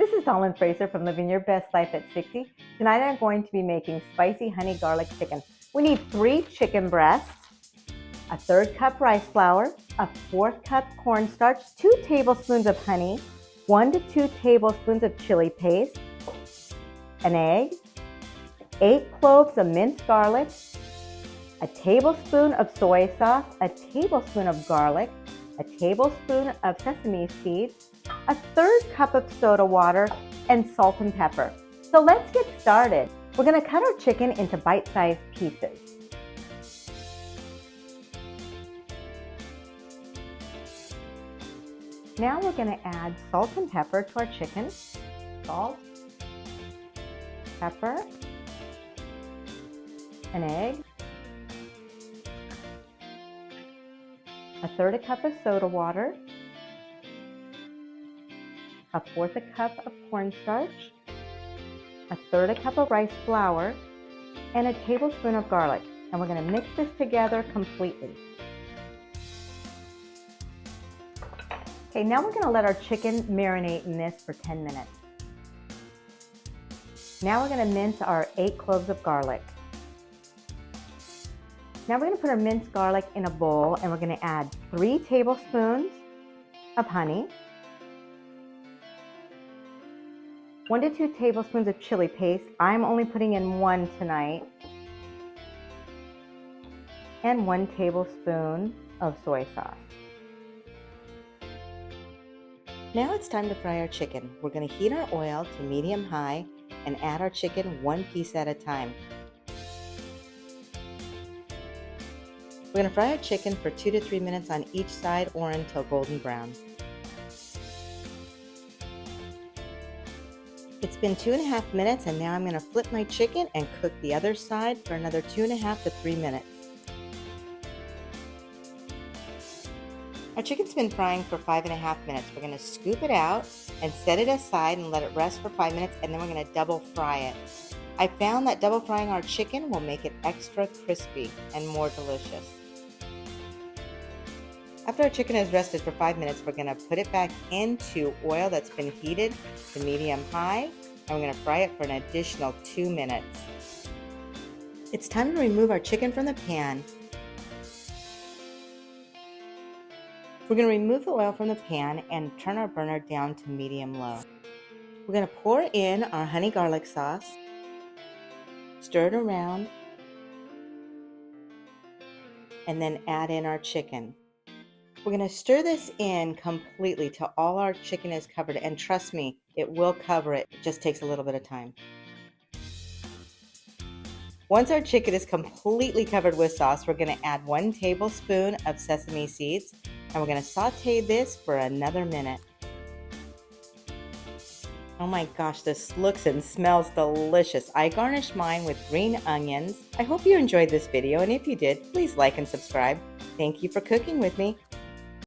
This is Dawn Fraser from Living Your Best Life at 60. Tonight I'm going to be making spicy honey garlic chicken. We need 3 chicken breasts, a 1/3 cup rice flour, a 1/4 cup cornstarch, 2 tablespoons of honey, 1 to 2 tablespoons of chili paste, an egg, 8 cloves of minced garlic, a tablespoon of soy sauce, a tablespoon of garlic, a tablespoon of sesame seeds, a 1/3 cup of soda water, and salt and pepper. So let's get started. We're going to cut our chicken into bite-sized pieces. Now we're going to add salt and pepper to our chicken. Salt, pepper, an egg, a 1/3 cup of soda water, a 1/4 cup of cornstarch, a 1/3 cup of rice flour, and a tablespoon of garlic. And we're going to mix this together completely. Okay, now we're going to let our chicken marinate in this for 10 minutes. Now we're going to mince our 8 cloves of garlic. Now we're going to put our minced garlic in a bowl and we're going to add 3 tablespoons of honey, 1 to 2 tablespoons of chili paste. I'm only putting in 1 tonight, and 1 tablespoon of soy sauce. Now it's time to fry our chicken. We're going to heat our oil to medium-high and add our chicken 1 piece at a time. We're going to fry our chicken for 2 to 3 minutes on each side or until golden brown. It's been 2.5 minutes and now I'm going to flip my chicken and cook the other side for another 2.5 to 3 minutes. Our chicken's been frying for 5.5 minutes. We're going to scoop it out and set it aside and let it rest for 5 minutes, and then we're going to double fry it. I found that double frying our chicken will make it extra crispy and more delicious. After our chicken has rested for 5 minutes, we're going to put it back into oil that's been heated to medium-high, and we're going to fry it for an additional 2 minutes. It's time to remove our chicken from the pan. We're going to remove the oil from the pan and turn our burner down to medium-low. We're going to pour in our honey garlic sauce, stir it around, and then add in our chicken. We're going to stir this in completely till all our chicken is covered, and trust me, it will cover it. It just takes a little bit of time. Once our chicken is completely covered with sauce, we're going to add 1 tablespoon of sesame seeds, and we're going to saute this for another minute. Oh my gosh, this looks and smells delicious. I garnished mine with green onions. I hope you enjoyed this video, and if you did, please like and subscribe. Thank you for cooking with me.